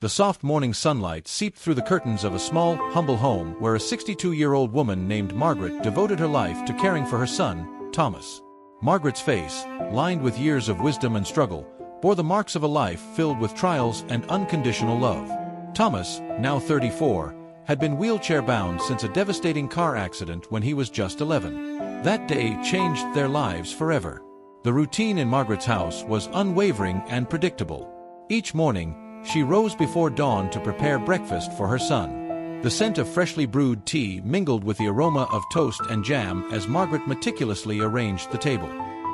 The soft morning sunlight seeped through the curtains of a small, humble home where a 62-year-old woman named Margaret devoted her life to caring for her son, Thomas. Margaret's face, lined with years of wisdom and struggle, bore the marks of a life filled with trials and unconditional love. Thomas, now 34, had been wheelchair-bound since a devastating car accident when he was just 11. That day changed their lives forever. The routine in Margaret's house was unwavering and predictable. Each morning, she rose before dawn to prepare breakfast for her son. The scent of freshly brewed tea mingled with the aroma of toast and jam as Margaret meticulously arranged the table.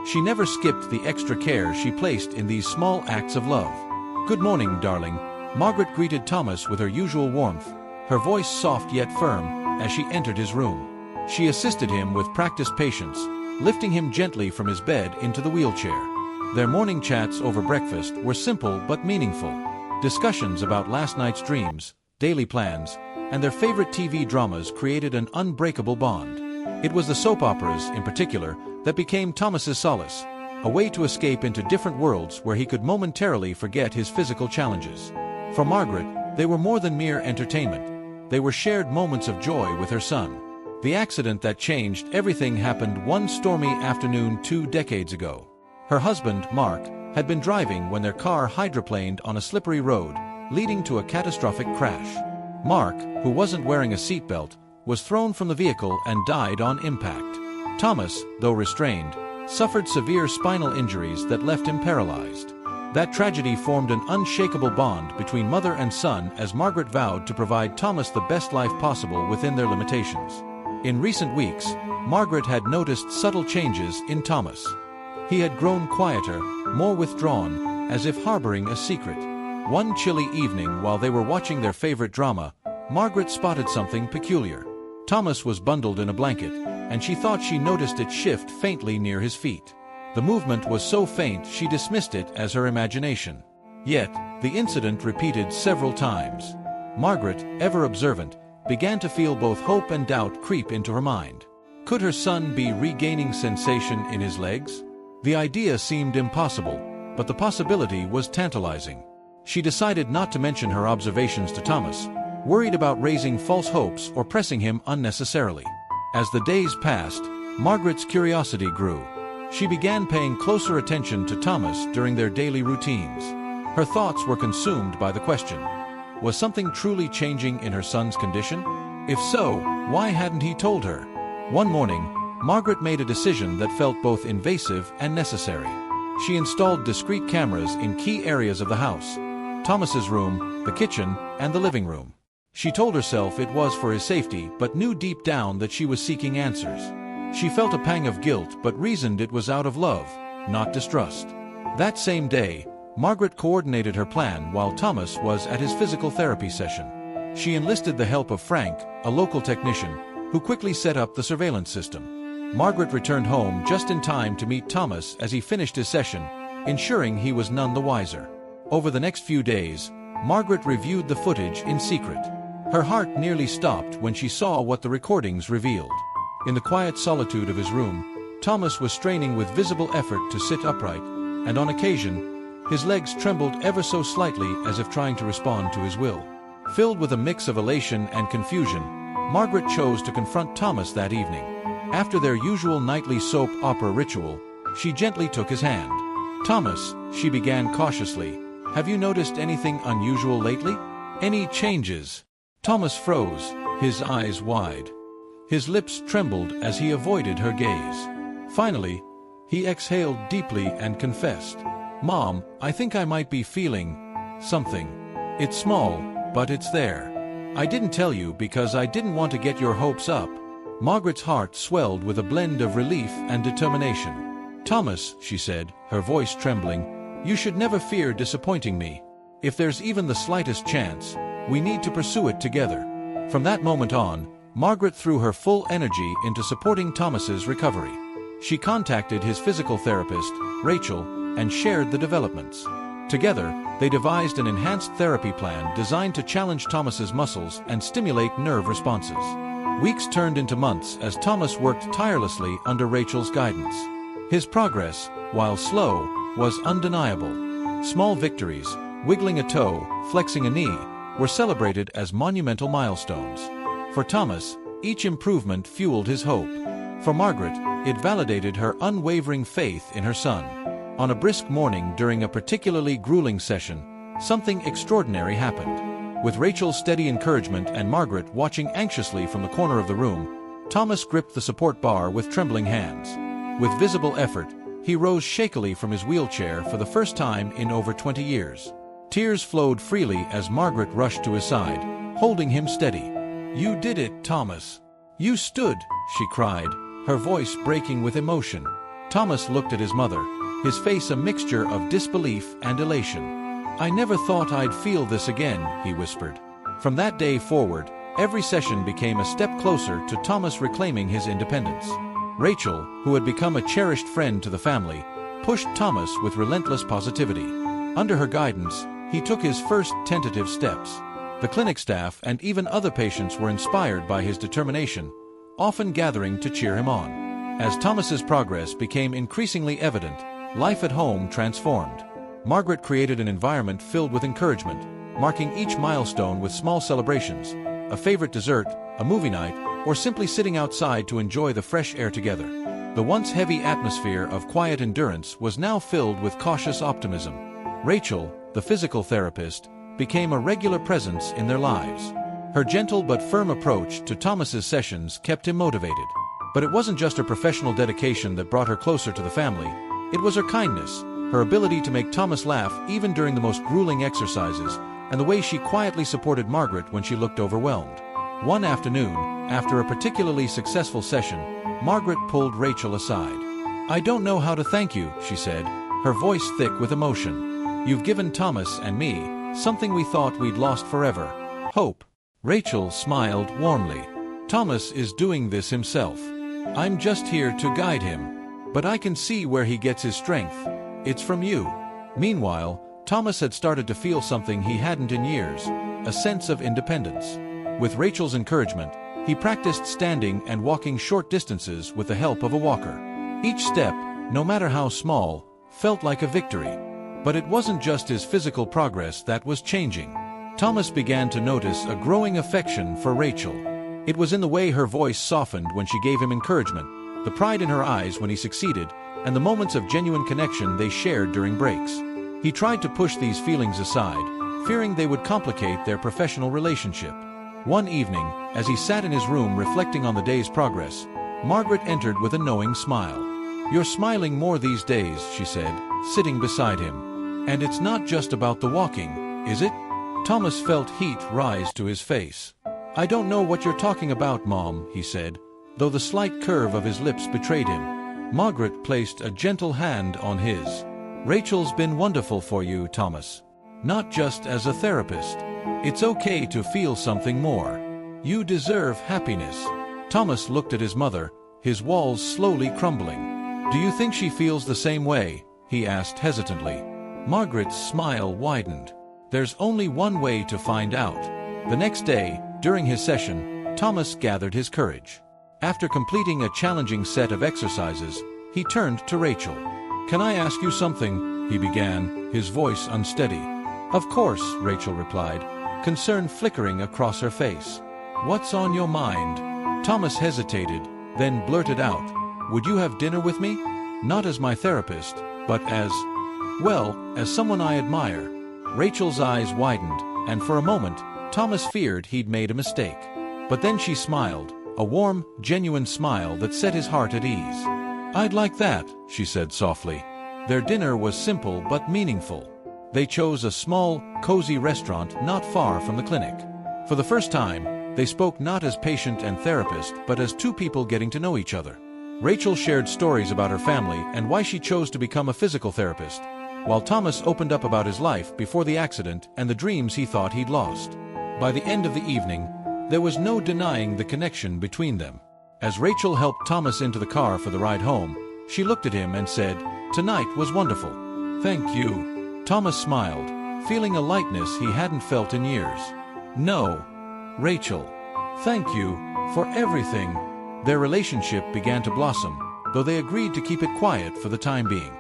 She never skipped the extra care she placed in these small acts of love. "Good morning, darling," Margaret greeted Thomas with her usual warmth, her voice soft yet firm, as she entered his room. She assisted him with practiced patience, lifting him gently from his bed into the wheelchair. Their morning chats over breakfast were simple but meaningful. Discussions about last night's dreams, daily plans, and their favorite TV dramas created an unbreakable bond. It was the soap operas, in particular, that became Thomas's solace, a way to escape into different worlds where he could momentarily forget his physical challenges. For Margaret, they were more than mere entertainment. They were shared moments of joy with her son. The accident that changed everything happened one stormy afternoon 2 decades ago. Her husband, Mark, had been driving when their car hydroplaned on a slippery road, leading to a catastrophic crash. Mark, who wasn't wearing a seatbelt, was thrown from the vehicle and died on impact. Thomas, though restrained, suffered severe spinal injuries that left him paralyzed. That tragedy formed an unshakable bond between mother and son as Margaret vowed to provide Thomas the best life possible within their limitations. In recent weeks, Margaret had noticed subtle changes in Thomas. He had grown quieter, more withdrawn, as if harboring a secret. One chilly evening while they were watching their favorite drama, Margaret spotted something peculiar. Thomas was bundled in a blanket, and she thought she noticed it shift faintly near his feet. The movement was so faint she dismissed it as her imagination. Yet, the incident repeated several times. Margaret, ever observant, began to feel both hope and doubt creep into her mind. Could her son be regaining sensation in his legs? The idea seemed impossible, but the possibility was tantalizing. She decided not to mention her observations to Thomas, worried about raising false hopes or pressing him unnecessarily. As the days passed, Margaret's curiosity grew. She began paying closer attention to Thomas during their daily routines. Her thoughts were consumed by the question: was something truly changing in her son's condition? If so, why hadn't he told her? One morning, Margaret made a decision that felt both invasive and necessary. She installed discrete cameras in key areas of the house: Thomas's room, the kitchen, and the living room. She told herself it was for his safety, but knew deep down that she was seeking answers. She felt a pang of guilt but reasoned it was out of love, not distrust. That same day, Margaret coordinated her plan while Thomas was at his physical therapy session. She enlisted the help of Frank, a local technician, who quickly set up the surveillance system. Margaret returned home just in time to meet Thomas as he finished his session, ensuring he was none the wiser. Over the next few days, Margaret reviewed the footage in secret. Her heart nearly stopped when she saw what the recordings revealed. In the quiet solitude of his room, Thomas was straining with visible effort to sit upright, and on occasion, his legs trembled ever so slightly as if trying to respond to his will. Filled with a mix of elation and confusion, Margaret chose to confront Thomas that evening. After their usual nightly soap opera ritual, she gently took his hand. "Thomas," she began cautiously, "have you noticed anything unusual lately? Any changes?" Thomas froze, his eyes wide. His lips trembled as he avoided her gaze. Finally, he exhaled deeply and confessed, "Mom, I think I might be feeling something. It's small, but it's there. I didn't tell you because I didn't want to get your hopes up." Margaret's heart swelled with a blend of relief and determination. "Thomas," she said, her voice trembling, "you should never fear disappointing me. If there's even the slightest chance, we need to pursue it together." From that moment on, Margaret threw her full energy into supporting Thomas's recovery. She contacted his physical therapist, Rachel, and shared the developments. Together, they devised an enhanced therapy plan designed to challenge Thomas's muscles and stimulate nerve responses. Weeks turned into months as Thomas worked tirelessly under Rachel's guidance. His progress, while slow, was undeniable. Small victories, wiggling a toe, flexing a knee, were celebrated as monumental milestones. For Thomas, each improvement fueled his hope. For Margaret, it validated her unwavering faith in her son. On a brisk morning during a particularly grueling session, something extraordinary happened. With Rachel's steady encouragement and Margaret watching anxiously from the corner of the room, Thomas gripped the support bar with trembling hands. With visible effort, he rose shakily from his wheelchair for the first time in over 20 years. Tears flowed freely as Margaret rushed to his side, holding him steady. "You did it, Thomas. You stood," she cried, her voice breaking with emotion. Thomas looked at his mother, his face a mixture of disbelief and elation. "I never thought I'd feel this again," he whispered. From that day forward, every session became a step closer to Thomas reclaiming his independence. Rachel, who had become a cherished friend to the family, pushed Thomas with relentless positivity. Under her guidance, he took his first tentative steps. The clinic staff and even other patients were inspired by his determination, often gathering to cheer him on. As Thomas's progress became increasingly evident, life at home transformed. Margaret created an environment filled with encouragement, marking each milestone with small celebrations, a favorite dessert, a movie night, or simply sitting outside to enjoy the fresh air together. The once heavy atmosphere of quiet endurance was now filled with cautious optimism. Rachel, the physical therapist, became a regular presence in their lives. Her gentle but firm approach to Thomas's sessions kept him motivated. But it wasn't just her professional dedication that brought her closer to the family. It was her kindness, her ability to make Thomas laugh even during the most grueling exercises, and the way she quietly supported Margaret when she looked overwhelmed. One afternoon, after a particularly successful session, Margaret pulled Rachel aside. "I don't know how to thank you," she said, her voice thick with emotion. "You've given Thomas and me something we thought we'd lost forever: hope." Rachel smiled warmly. "Thomas is doing this himself. I'm just here to guide him. But I can see where he gets his strength. It's from you." Meanwhile, Thomas had started to feel something he hadn't in years: a sense of independence. With Rachel's encouragement, he practiced standing and walking short distances with the help of a walker. Each step, no matter how small, felt like a victory. But it wasn't just his physical progress that was changing. Thomas began to notice a growing affection for Rachel. It was in the way her voice softened when she gave him encouragement, the pride in her eyes when he succeeded, and the moments of genuine connection they shared during breaks. He tried to push these feelings aside, fearing they would complicate their professional relationship. One evening, as he sat in his room reflecting on the day's progress, Margaret entered with a knowing smile. "You're smiling more these days," she said, sitting beside him. "And it's not just about the walking, is it?" Thomas felt heat rise to his face. "I don't know what you're talking about, Mom," he said, though the slight curve of his lips betrayed him. Margaret placed a gentle hand on his. "Rachel's been wonderful for you, Thomas. Not just as a therapist. It's okay to feel something more. You deserve happiness." Thomas looked at his mother, his walls slowly crumbling. "Do you think she feels the same way?" he asked hesitantly. Margaret's smile widened. "There's only one way to find out." The next day, during his session, Thomas gathered his courage. After completing a challenging set of exercises, he turned to Rachel. "Can I ask you something?" he began, his voice unsteady. "Of course," Rachel replied, concern flickering across her face. "What's on your mind?" Thomas hesitated, then blurted out, "Would you have dinner with me? Not as my therapist, but as someone I admire." Rachel's eyes widened, and for a moment, Thomas feared he'd made a mistake. But then she smiled, a warm, genuine smile that set his heart at ease. "I'd like that," she said softly. Their dinner was simple but meaningful. They chose a small, cozy restaurant not far from the clinic. For the first time, they spoke not as patient and therapist, but as two people getting to know each other. Rachel shared stories about her family and why she chose to become a physical therapist, while Thomas opened up about his life before the accident and the dreams he thought he'd lost. By the end of the evening, there was no denying the connection between them. As Rachel helped Thomas into the car for the ride home, she looked at him and said, "Tonight was wonderful." "Thank you." Thomas smiled, feeling a lightness he hadn't felt in years. "No, Rachel. Thank you for everything." Their relationship began to blossom, though they agreed to keep it quiet for the time being.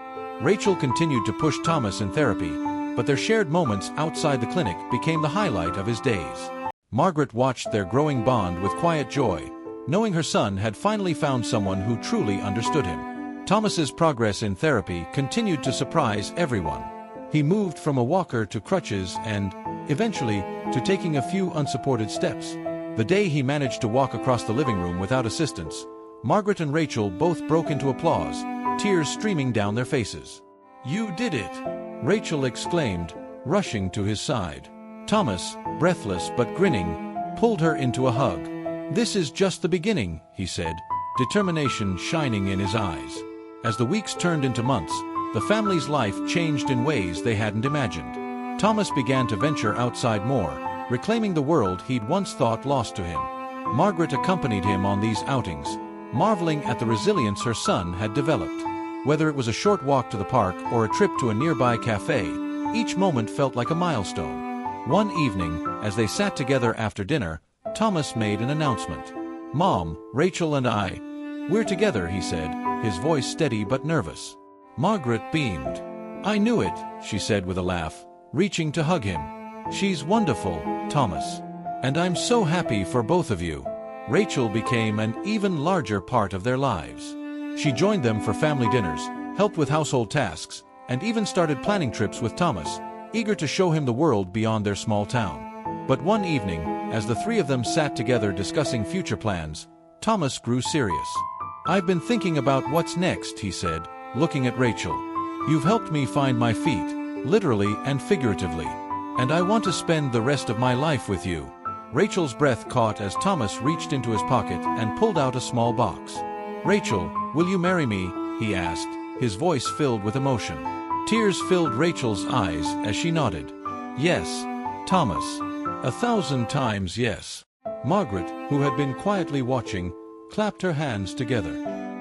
Rachel continued to push Thomas in therapy, but their shared moments outside the clinic became the highlight of his days. Margaret watched their growing bond with quiet joy, knowing her son had finally found someone who truly understood him. Thomas's progress in therapy continued to surprise everyone. He moved from a walker to crutches and, eventually, to taking a few unsupported steps. The day he managed to walk across the living room without assistance, Margaret and Rachel both broke into applause, tears streaming down their faces. "You did it!" Rachel exclaimed, rushing to his side. Thomas, breathless but grinning, pulled her into a hug. "This is just the beginning," he said, determination shining in his eyes. As the weeks turned into months, the family's life changed in ways they hadn't imagined. Thomas began to venture outside more, reclaiming the world he'd once thought lost to him. Margaret accompanied him on these outings, marveling at the resilience her son had developed. Whether it was a short walk to the park or a trip to a nearby cafe, each moment felt like a milestone. One evening, as they sat together after dinner, Thomas made an announcement. "Mom, Rachel and we're together," he said, his voice steady but nervous. Margaret beamed. "I knew it," she said with a laugh, reaching to hug him. "She's wonderful, Thomas. And I'm so happy for both of you." Rachel became an even larger part of their lives. She joined them for family dinners, helped with household tasks, and even started planning trips with Thomas, eager to show him the world beyond their small town. But one evening, as the three of them sat together discussing future plans, Thomas grew serious. "I've been thinking about what's next," he said, looking at Rachel. "You've helped me find my feet, literally and figuratively. And I want to spend the rest of my life with you." Rachel's breath caught as Thomas reached into his pocket and pulled out a small box. "Rachel, will you marry me?" he asked, his voice filled with emotion. Tears filled Rachel's eyes as she nodded. "Yes, Thomas. 1,000 times yes." Margaret, who had been quietly watching, clapped her hands together.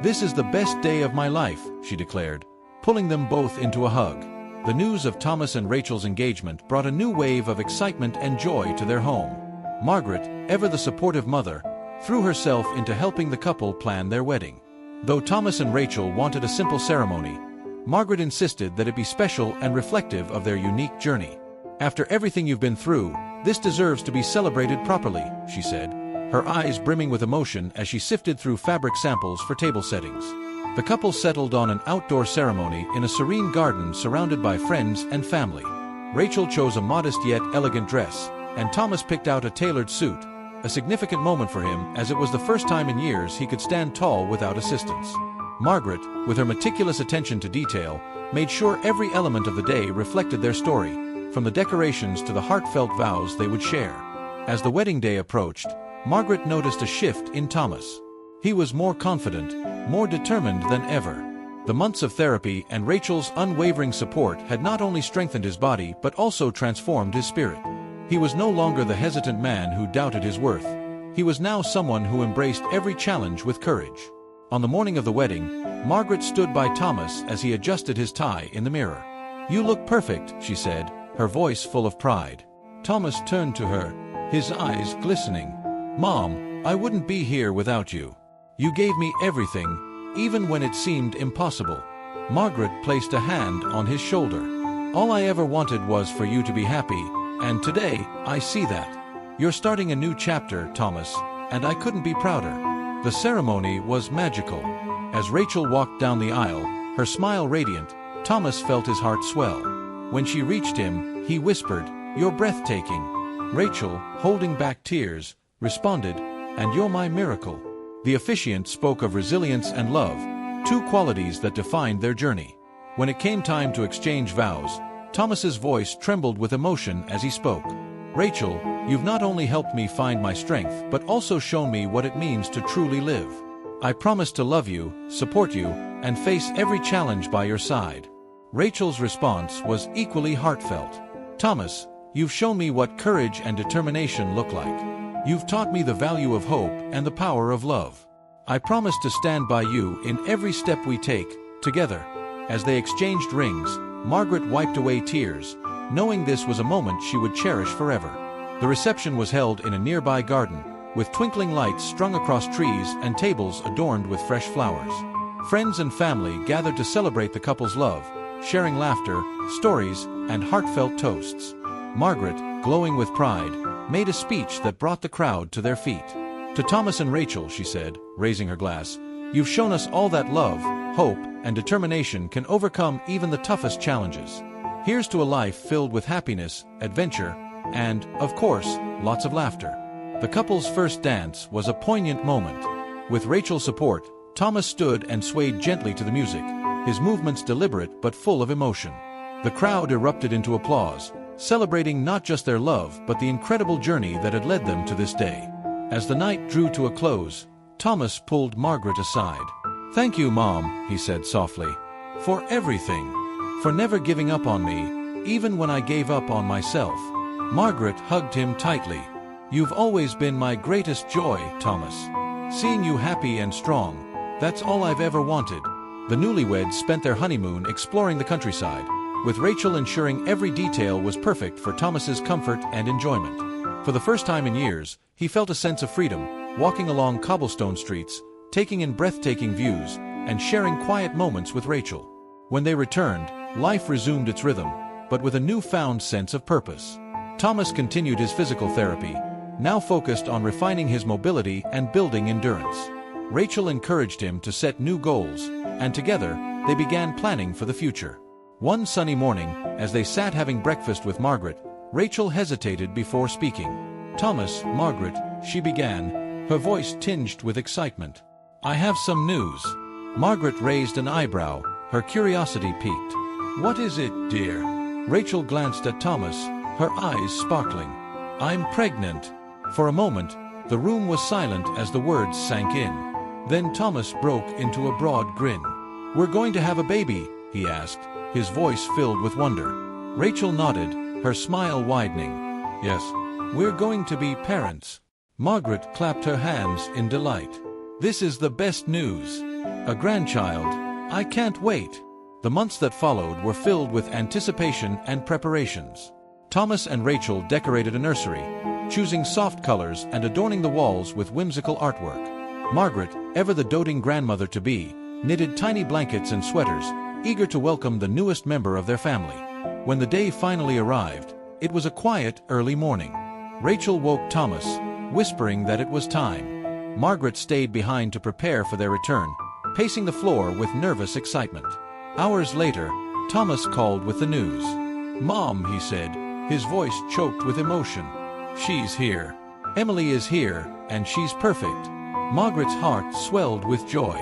"This is the best day of my life," she declared, pulling them both into a hug. The news of Thomas and Rachel's engagement brought a new wave of excitement and joy to their home. Margaret, ever the supportive mother, threw herself into helping the couple plan their wedding. Though Thomas and Rachel wanted a simple ceremony, Margaret insisted that it be special and reflective of their unique journey. "After everything you've been through, this deserves to be celebrated properly," she said, her eyes brimming with emotion as she sifted through fabric samples for table settings. The couple settled on an outdoor ceremony in a serene garden surrounded by friends and family. Rachel chose a modest yet elegant dress, and Thomas picked out a tailored suit, a significant moment for him as it was the first time in years he could stand tall without assistance. Margaret, with her meticulous attention to detail, made sure every element of the day reflected their story, from the decorations to the heartfelt vows they would share. As the wedding day approached, Margaret noticed a shift in Thomas. He was more confident, more determined than ever. The months of therapy and Rachel's unwavering support had not only strengthened his body but also transformed his spirit. He was no longer the hesitant man who doubted his worth. He was now someone who embraced every challenge with courage. On the morning of the wedding, Margaret stood by Thomas as he adjusted his tie in the mirror. "You look perfect," she said, her voice full of pride. Thomas turned to her, his eyes glistening. "Mom, I wouldn't be here without you. You gave me everything, even when it seemed impossible." Margaret placed a hand on his shoulder. "All I ever wanted was for you to be happy, and today, I see that. You're starting a new chapter, Thomas, and I couldn't be prouder." The ceremony was magical. As Rachel walked down the aisle, her smile radiant, Thomas felt his heart swell. When she reached him, he whispered, "You're breathtaking." Rachel, holding back tears, responded, "And you're my miracle." The officiant spoke of resilience and love, two qualities that defined their journey. When it came time to exchange vows, Thomas's voice trembled with emotion as he spoke. "Rachel, you've not only helped me find my strength but also shown me what it means to truly live. I promise to love you, support you, and face every challenge by your side." Rachel's response was equally heartfelt. "Thomas, you've shown me what courage and determination look like. You've taught me the value of hope and the power of love. I promise to stand by you in every step we take, together." As they exchanged rings, Margaret wiped away tears, knowing this was a moment she would cherish forever. The reception was held in a nearby garden, with twinkling lights strung across trees and tables adorned with fresh flowers. Friends and family gathered to celebrate the couple's love, sharing laughter, stories, and heartfelt toasts. Margaret, glowing with pride, made a speech that brought the crowd to their feet. To Thomas and Rachel, she said, raising her glass, "You've shown us all that love, hope, and determination can overcome even the toughest challenges. Here's to a life filled with happiness, adventure, and, of course, lots of laughter." The couple's first dance was a poignant moment. With Rachel's support, Thomas stood and swayed gently to the music, his movements deliberate but full of emotion. The crowd erupted into applause, celebrating not just their love but the incredible journey that had led them to this day. As the night drew to a close, Thomas pulled Margaret aside. "Thank you, Mom," he said softly, "for everything. For never giving up on me, even when I gave up on myself." Margaret hugged him tightly. "You've always been my greatest joy, Thomas. Seeing you happy and strong, that's all I've ever wanted." The newlyweds spent their honeymoon exploring the countryside, with Rachel ensuring every detail was perfect for Thomas's comfort and enjoyment. For the first time in years, he felt a sense of freedom, walking along cobblestone streets, taking in breathtaking views, and sharing quiet moments with Rachel. When they returned, life resumed its rhythm, but with a newfound sense of purpose. Thomas continued his physical therapy, now focused on refining his mobility and building endurance. Rachel encouraged him to set new goals, and together, they began planning for the future. One sunny morning, as they sat having breakfast with Margaret, Rachel hesitated before speaking. "Thomas, Margaret," she began, her voice tinged with excitement. "I have some news." Margaret raised an eyebrow, her curiosity piqued. "What is it, dear?" Rachel glanced at Thomas, her eyes sparkling. "I'm pregnant." For a moment, the room was silent as the words sank in. Then Thomas broke into a broad grin. "We're going to have a baby?" he asked, his voice filled with wonder. Rachel nodded, her smile widening. "Yes, we're going to be parents." Margaret clapped her hands in delight. "This is the best news. A grandchild. I can't wait." The months that followed were filled with anticipation and preparations. Thomas and Rachel decorated a nursery, choosing soft colors and adorning the walls with whimsical artwork. Margaret, ever the doting grandmother-to-be, knitted tiny blankets and sweaters, eager to welcome the newest member of their family. When the day finally arrived, it was a quiet, early morning. Rachel woke Thomas, whispering that it was time. Margaret stayed behind to prepare for their return, pacing the floor with nervous excitement. Hours later, Thomas called with the news. "Mom," he said, his voice choked with emotion. "She's here. Emily is here, and she's perfect." Margaret's heart swelled with joy.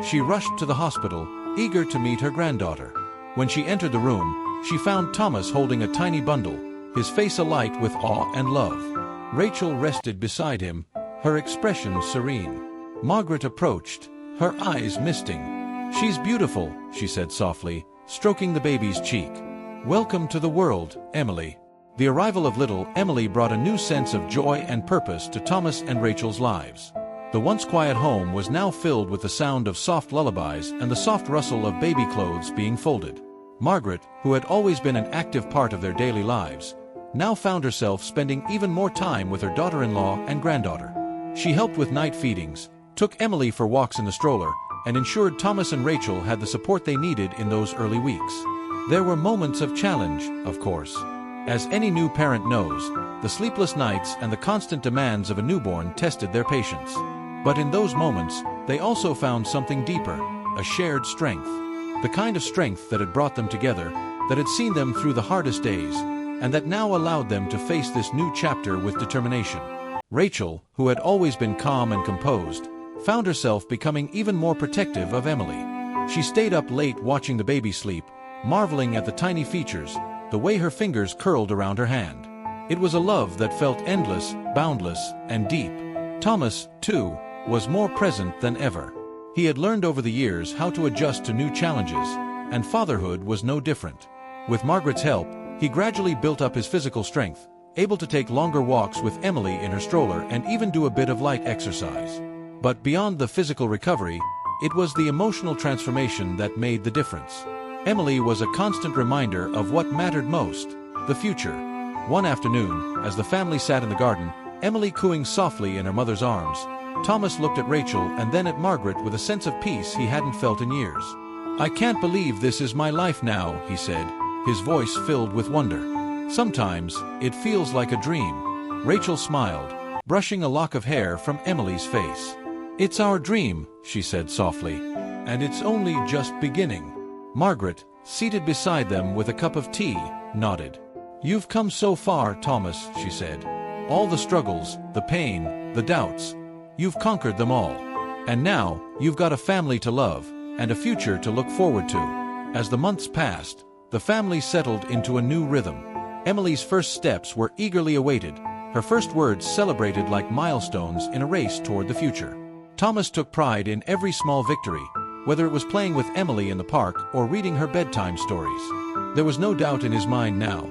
She rushed to the hospital, eager to meet her granddaughter. When she entered the room, she found Thomas holding a tiny bundle, his face alight with awe and love. Rachel rested beside him, her expression serene. Margaret approached, her eyes misting. "She's beautiful," she said softly, stroking the baby's cheek. "Welcome to the world, Emily." The arrival of little Emily brought a new sense of joy and purpose to Thomas and Rachel's lives. The once quiet home was now filled with the sound of soft lullabies and the soft rustle of baby clothes being folded. Margaret, who had always been an active part of their daily lives, now found herself spending even more time with her daughter-in-law and granddaughter. She helped with night feedings, took Emily for walks in the stroller, and ensured Thomas and Rachel had the support they needed in those early weeks. There were moments of challenge, of course. As any new parent knows, the sleepless nights and the constant demands of a newborn tested their patience. But in those moments, they also found something deeper, a shared strength. The kind of strength that had brought them together, that had seen them through the hardest days, and that now allowed them to face this new chapter with determination. Rachel, who had always been calm and composed, found herself becoming even more protective of Emily. She stayed up late watching the baby sleep, marveling at the tiny features, the way her fingers curled around her hand. It was a love that felt endless, boundless, and deep. Thomas, too, was more present than ever. He had learned over the years how to adjust to new challenges, and fatherhood was no different. With Margaret's help, he gradually built up his physical strength, able to take longer walks with Emily in her stroller and even do a bit of light exercise. But beyond the physical recovery, it was the emotional transformation that made the difference. Emily was a constant reminder of what mattered most, the future. One afternoon, as the family sat in the garden, Emily cooing softly in her mother's arms, Thomas looked at Rachel and then at Margaret with a sense of peace he hadn't felt in years. "I can't believe this is my life now," he said, his voice filled with wonder. "Sometimes, it feels like a dream." Rachel smiled, brushing a lock of hair from Emily's face. "It's our dream," she said softly, "and it's only just beginning." Margaret, seated beside them with a cup of tea, nodded. "You've come so far, Thomas," she said. "All the struggles, the pain, the doubts. You've conquered them all. And now, you've got a family to love, and a future to look forward to." As the months passed, the family settled into a new rhythm. Emily's first steps were eagerly awaited, her first words celebrated like milestones in a race toward the future. Thomas took pride in every small victory, whether it was playing with Emily in the park or reading her bedtime stories. There was no doubt in his mind now.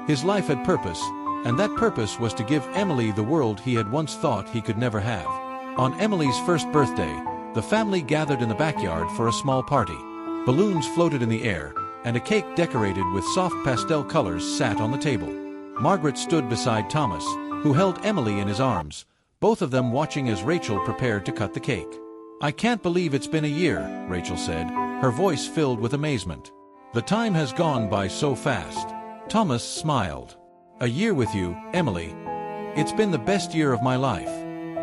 His life had purpose, and that purpose was to give Emily the world he had once thought he could never have. On Emily's first birthday, the family gathered in the backyard for a small party. Balloons floated in the air, and a cake decorated with soft pastel colors sat on the table. Margaret stood beside Thomas, who held Emily in his arms, both of them watching as Rachel prepared to cut the cake. "I can't believe it's been a year," Rachel said, her voice filled with amazement. "The time has gone by so fast." Thomas smiled. "A year with you, Emily. It's been the best year of my life."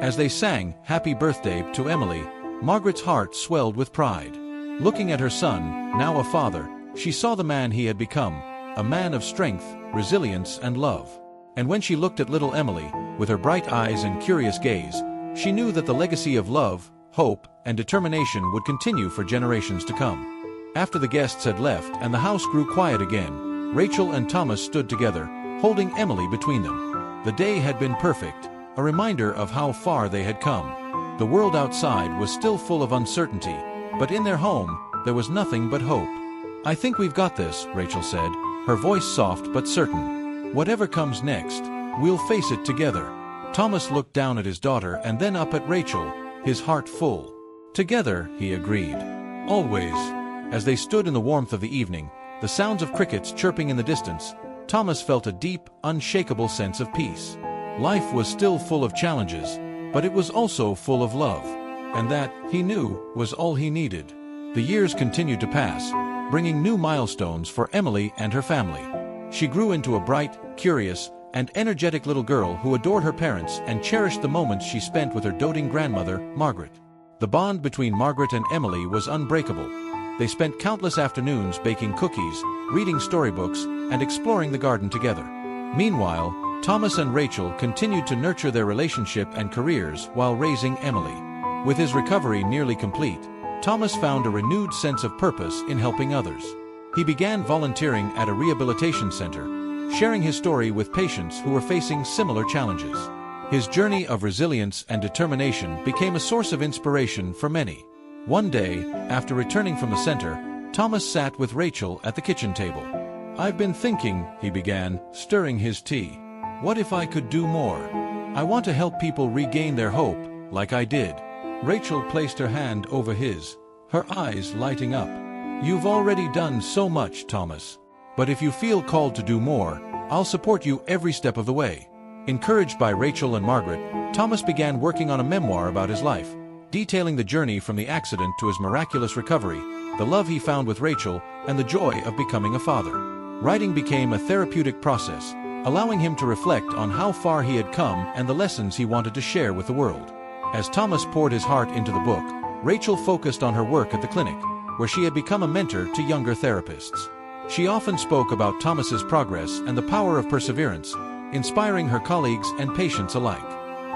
As they sang "Happy Birthday" to Emily, Margaret's heart swelled with pride. Looking at her son, now a father, she saw the man he had become, a man of strength, resilience, and love. And when she looked at little Emily, with her bright eyes and curious gaze, she knew that the legacy of love, hope, and determination would continue for generations to come. After the guests had left and the house grew quiet again, Rachel and Thomas stood together, holding Emily between them. The day had been perfect, a reminder of how far they had come. The world outside was still full of uncertainty, but in their home, there was nothing but hope. "I think we've got this," Rachel said, her voice soft but certain. "Whatever comes next, we'll face it together." Thomas looked down at his daughter and then up at Rachel, his heart full. "Together," he agreed. "Always." As they stood in the warmth of the evening, the sounds of crickets chirping in the distance, Thomas felt a deep, unshakable sense of peace. Life was still full of challenges, but it was also full of love. And that, he knew, was all he needed. The years continued to pass, bringing new milestones for Emily and her family. She grew into a bright, curious, and energetic little girl who adored her parents and cherished the moments she spent with her doting grandmother, Margaret. The bond between Margaret and Emily was unbreakable. They spent countless afternoons baking cookies, reading storybooks, and exploring the garden together. Meanwhile, Thomas and Rachel continued to nurture their relationship and careers while raising Emily. With his recovery nearly complete, Thomas found a renewed sense of purpose in helping others. He began volunteering at a rehabilitation center, sharing his story with patients who were facing similar challenges. His journey of resilience and determination became a source of inspiration for many. One day, after returning from the center, Thomas sat with Rachel at the kitchen table. "I've been thinking," he began, stirring his tea. "What if I could do more? I want to help people regain their hope, like I did." Rachel placed her hand over his, her eyes lighting up. "You've already done so much, Thomas. But if you feel called to do more, I'll support you every step of the way." Encouraged by Rachel and Margaret, Thomas began working on a memoir about his life, detailing the journey from the accident to his miraculous recovery, the love he found with Rachel, and the joy of becoming a father. Writing became a therapeutic process, allowing him to reflect on how far he had come and the lessons he wanted to share with the world. As Thomas poured his heart into the book, Rachel focused on her work at the clinic, where she had become a mentor to younger therapists. She often spoke about Thomas's progress and the power of perseverance, inspiring her colleagues and patients alike.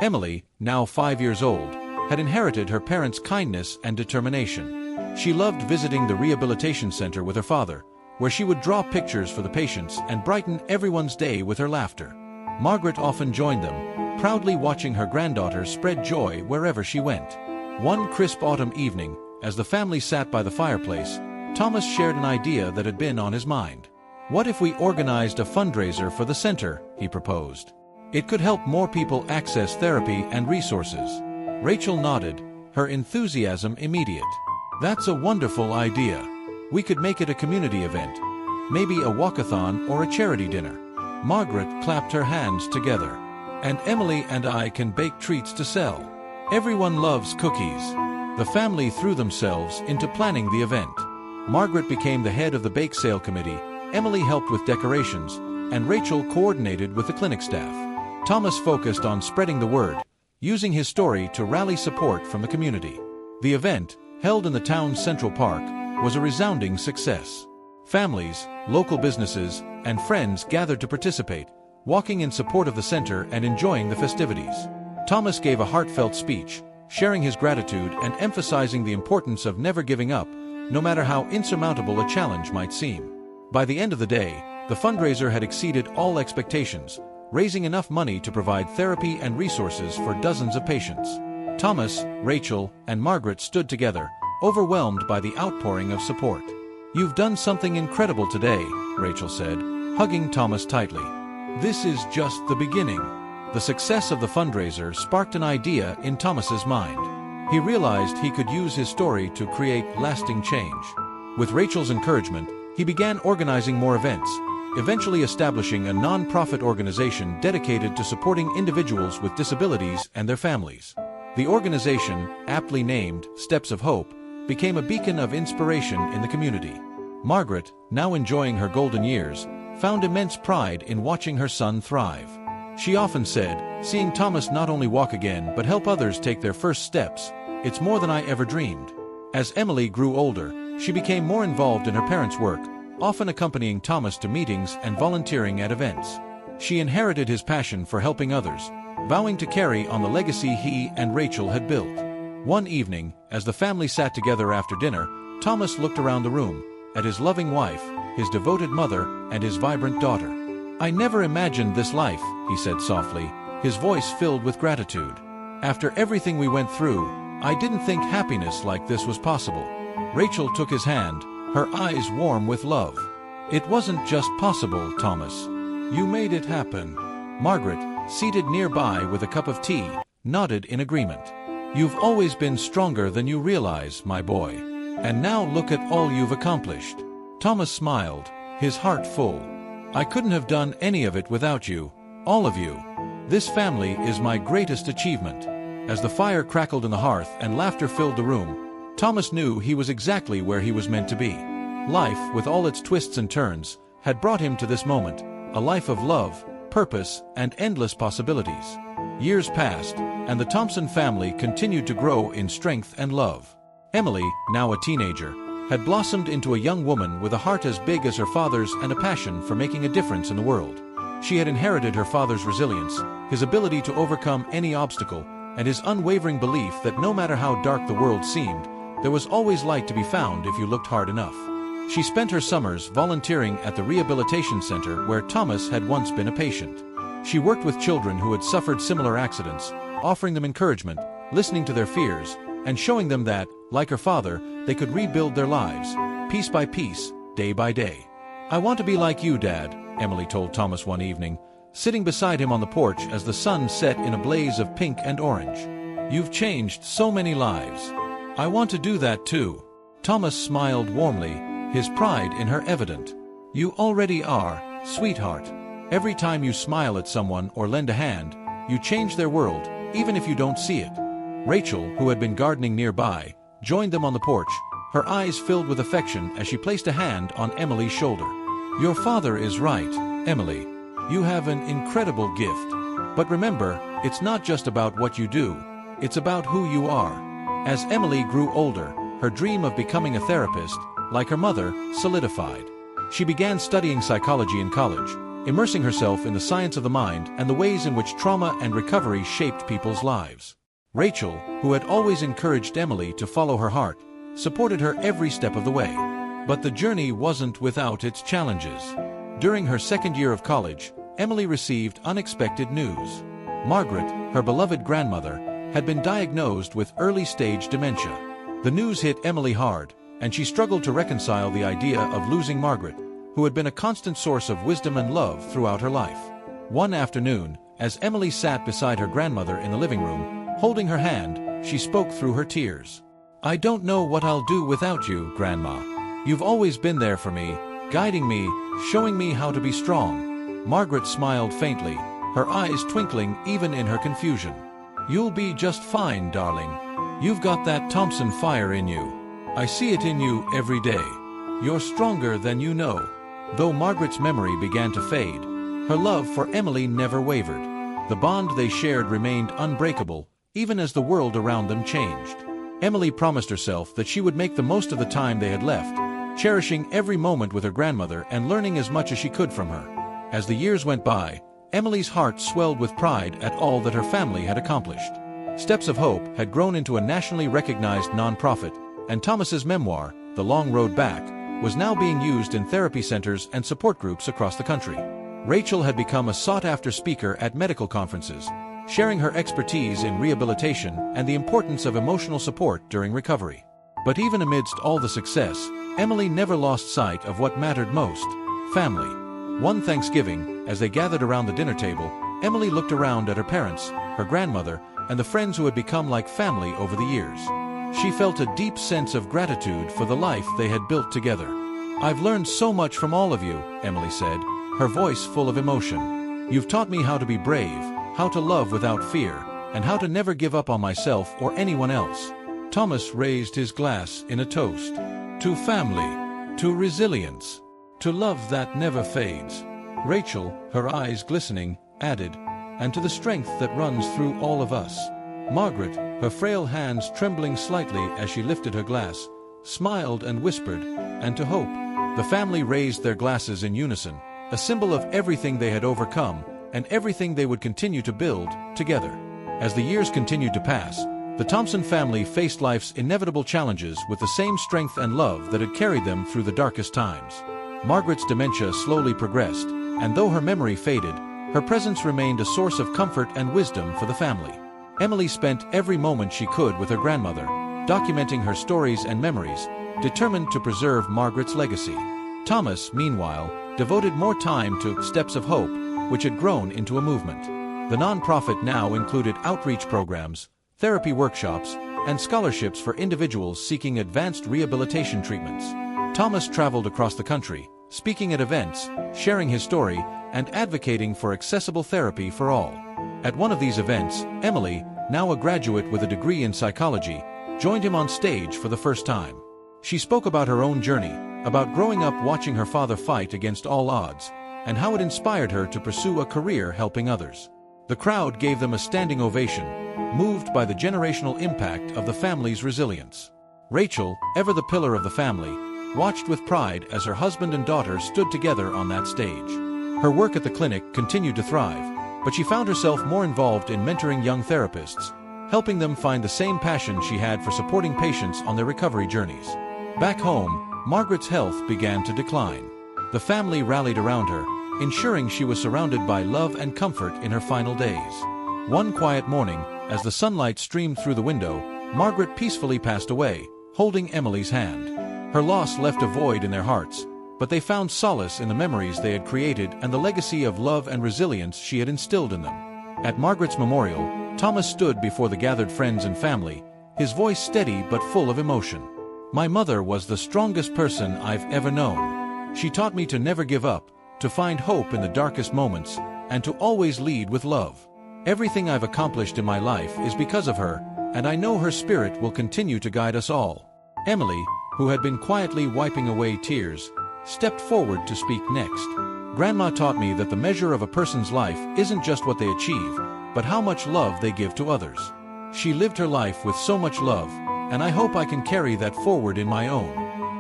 Emily, now 5 years old, had inherited her parents' kindness and determination. She loved visiting the rehabilitation center with her father, where she would draw pictures for the patients and brighten everyone's day with her laughter. Margaret often joined them, proudly watching her granddaughter spread joy wherever she went. One crisp autumn evening, as the family sat by the fireplace, Thomas shared an idea that had been on his mind. "What if we organized a fundraiser for the center?" he proposed. "It could help more people access therapy and resources." Rachel nodded, her enthusiasm immediate. "That's a wonderful idea. We could make it a community event, maybe a walkathon or a charity dinner." Margaret clapped her hands together. "And Emily and I can bake treats to sell. Everyone loves cookies." The family threw themselves into planning the event. Margaret became the head of the bake sale committee, Emily helped with decorations, and Rachel coordinated with the clinic staff. Thomas focused on spreading the word, using his story to rally support from the community. The event, held in the town's Central Park, was a resounding success. Families, local businesses, and friends gathered to participate, walking in support of the center and enjoying the festivities. Thomas gave a heartfelt speech, sharing his gratitude and emphasizing the importance of never giving up, no matter how insurmountable a challenge might seem. By the end of the day, the fundraiser had exceeded all expectations, raising enough money to provide therapy and resources for dozens of patients. Thomas, Rachel, and Margaret stood together, overwhelmed by the outpouring of support. "You've done something incredible today," Rachel said, hugging Thomas tightly. "This is just the beginning." The success of the fundraiser sparked an idea in Thomas's mind. He realized he could use his story to create lasting change. With Rachel's encouragement, he began organizing more events, eventually establishing a non-profit organization dedicated to supporting individuals with disabilities and their families. The organization, aptly named Steps of Hope, became a beacon of inspiration in the community. Margaret, now enjoying her golden years, found immense pride in watching her son thrive. She often said, "Seeing Thomas not only walk again but help others take their first steps, it's more than I ever dreamed." As Emily grew older, she became more involved in her parents' work, often accompanying Thomas to meetings and volunteering at events. She inherited his passion for helping others, vowing to carry on the legacy he and Rachel had built. One evening, as the family sat together after dinner, Thomas looked around the room, at his loving wife, his devoted mother, and his vibrant daughter. "I never imagined this life," he said softly, his voice filled with gratitude. "After everything we went through, I didn't think happiness like this was possible." Rachel took his hand, her eyes warm with love. "It wasn't just possible, Thomas. You made it happen." Margaret, seated nearby with a cup of tea, nodded in agreement. "You've always been stronger than you realize, my boy. And now look at all you've accomplished." Thomas smiled, his heart full. "I couldn't have done any of it without you, all of you. This family is my greatest achievement." As the fire crackled in the hearth and laughter filled the room, Thomas knew he was exactly where he was meant to be. Life, with all its twists and turns, had brought him to this moment, a life of love, purpose, and endless possibilities. Years passed, and the Thompson family continued to grow in strength and love. Emily, now a teenager, had blossomed into a young woman with a heart as big as her father's and a passion for making a difference in the world. She had inherited her father's resilience, his ability to overcome any obstacle, and his unwavering belief that no matter how dark the world seemed, there was always light to be found if you looked hard enough. She spent her summers volunteering at the rehabilitation center where Thomas had once been a patient. She worked with children who had suffered similar accidents, offering them encouragement, listening to their fears, and showing them that, like her father, they could rebuild their lives, piece by piece, day by day. "I want to be like you, Dad," Emily told Thomas one evening, sitting beside him on the porch as the sun set in a blaze of pink and orange. "You've changed so many lives. I want to do that too." Thomas smiled warmly, his pride in her evident. "You already are, sweetheart. Every time you smile at someone or lend a hand, you change their world, even if you don't see it." Rachel, who had been gardening nearby, joined them on the porch, her eyes filled with affection as she placed a hand on Emily's shoulder. "Your father is right, Emily. You have an incredible gift. But remember, it's not just about what you do, it's about who you are." As Emily grew older, her dream of becoming a therapist, like her mother, solidified. She began studying psychology in college, immersing herself in the science of the mind and the ways in which trauma and recovery shaped people's lives. Rachel, who had always encouraged Emily to follow her heart, supported her every step of the way. But the journey wasn't without its challenges. During her second year of college, Emily received unexpected news. Margaret, her beloved grandmother, had been diagnosed with early-stage dementia. The news hit Emily hard, and she struggled to reconcile the idea of losing Margaret, who had been a constant source of wisdom and love throughout her life. One afternoon, as Emily sat beside her grandmother in the living room, holding her hand, she spoke through her tears. "I don't know what I'll do without you, Grandma. You've always been there for me, guiding me, showing me how to be strong." Margaret smiled faintly, her eyes twinkling even in her confusion. "You'll be just fine, darling. You've got that Thompson fire in you. I see it in you every day." You're stronger than you know." Though Margaret's memory began to fade, her love for Emily never wavered. The bond they shared remained unbreakable, even as the world around them changed. Emily promised herself that she would make the most of the time they had left, cherishing every moment with her grandmother and learning as much as she could from her. As the years went by, Emily's heart swelled with pride at all that her family had accomplished. Steps of Hope had grown into a nationally recognized nonprofit, and Thomas's memoir, The Long Road Back, was now being used in therapy centers and support groups across the country. Rachel had become a sought-after speaker at medical conferences, sharing her expertise in rehabilitation and the importance of emotional support during recovery. But even amidst all the success, Emily never lost sight of what mattered most: family. One Thanksgiving, as they gathered around the dinner table, Emily looked around at her parents, her grandmother, and the friends who had become like family over the years. She felt a deep sense of gratitude for the life they had built together. "I've learned so much from all of you," Emily said, her voice full of emotion. "You've taught me how to be brave, how to love without fear, and how to never give up on myself or anyone else." Thomas raised his glass in a toast. "To family, to resilience, to love that never fades." Rachel, her eyes glistening, added, "And to the strength that runs through all of us." Margaret, her frail hands trembling slightly as she lifted her glass, smiled and whispered, "And to hope." The family raised their glasses in unison, a symbol of everything they had overcome and everything they would continue to build together. As the years continued to pass, the Thompson family faced life's inevitable challenges with the same strength and love that had carried them through the darkest times. Margaret's dementia slowly progressed, and though her memory faded, her presence remained a source of comfort and wisdom for the family. Emily spent every moment she could with her grandmother, documenting her stories and memories, determined to preserve Margaret's legacy. Thomas, meanwhile, devoted more time to Steps of Hope, which had grown into a movement. The nonprofit now included outreach programs, therapy workshops, and scholarships for individuals seeking advanced rehabilitation treatments. Thomas traveled across the country, speaking at events, sharing his story, and advocating for accessible therapy for all. At one of these events, Emily, now a graduate with a degree in psychology, joined him on stage for the first time. She spoke about her own journey, about growing up watching her father fight against all odds, and how it inspired her to pursue a career helping others. The crowd gave them a standing ovation, moved by the generational impact of the family's resilience. Rachel, ever the pillar of the family, watched with pride as her husband and daughter stood together on that stage. Her work at the clinic continued to thrive, but she found herself more involved in mentoring young therapists, helping them find the same passion she had for supporting patients on their recovery journeys. Back home, Margaret's health began to decline. The family rallied around her, ensuring she was surrounded by love and comfort in her final days. One quiet morning, as the sunlight streamed through the window, Margaret peacefully passed away, holding Emily's hand. Her loss left a void in their hearts, but they found solace in the memories they had created and the legacy of love and resilience she had instilled in them. At Margaret's memorial, Thomas stood before the gathered friends and family, his voice steady but full of emotion. "My mother was the strongest person I've ever known. She taught me to never give up, to find hope in the darkest moments, and to always lead with love. Everything I've accomplished in my life is because of her, and I know her spirit will continue to guide us all." Emily, who had been quietly wiping away tears, stepped forward to speak next. "Grandma taught me that the measure of a person's life isn't just what they achieve, but how much love they give to others. She lived her life with so much love, and I hope I can carry that forward in my own."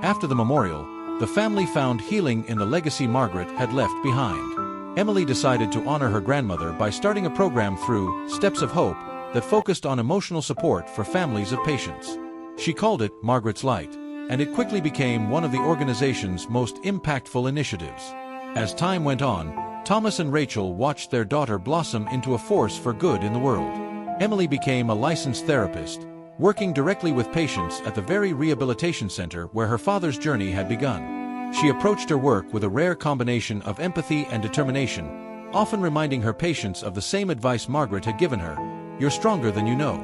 After the memorial, the family found healing in the legacy Margaret had left behind. Emily decided to honor her grandmother by starting a program through Steps of Hope that focused on emotional support for families of patients. She called it Margaret's Light, and it quickly became one of the organization's most impactful initiatives. As time went on, Thomas and Rachel watched their daughter blossom into a force for good in the world. Emily became a licensed therapist, working directly with patients at the very rehabilitation center where her father's journey had begun. She approached her work with a rare combination of empathy and determination, often reminding her patients of the same advice Margaret had given her: "You're stronger than you know."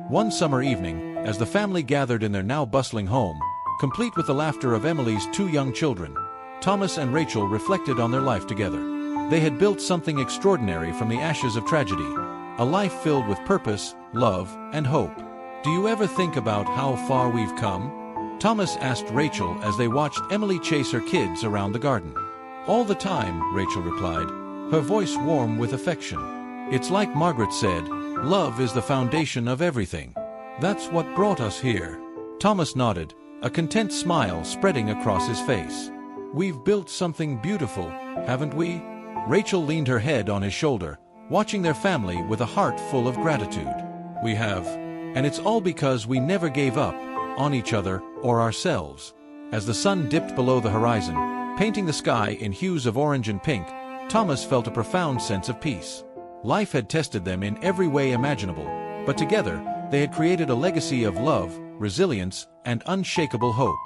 One summer evening, as the family gathered in their now bustling home, complete with the laughter of Emily's two young children, Thomas and Rachel reflected on their life together. They had built something extraordinary from the ashes of tragedy, a life filled with purpose, love, and hope. "Do you ever think about how far we've come?" Thomas asked Rachel as they watched Emily chase her kids around the garden. "All the time," Rachel replied, her voice warm with affection. "It's like Margaret said, love is the foundation of everything. That's what brought us here." Thomas nodded, a content smile spreading across his face. "We've built something beautiful, haven't we?" Rachel leaned her head on his shoulder, watching their family with a heart full of gratitude. "We have. And it's all because we never gave up on each other or ourselves." As the sun dipped below the horizon, painting the sky in hues of orange and pink, Thomas felt a profound sense of peace. Life had tested them in every way imaginable, but together they had created a legacy of love, resilience, and unshakable hope.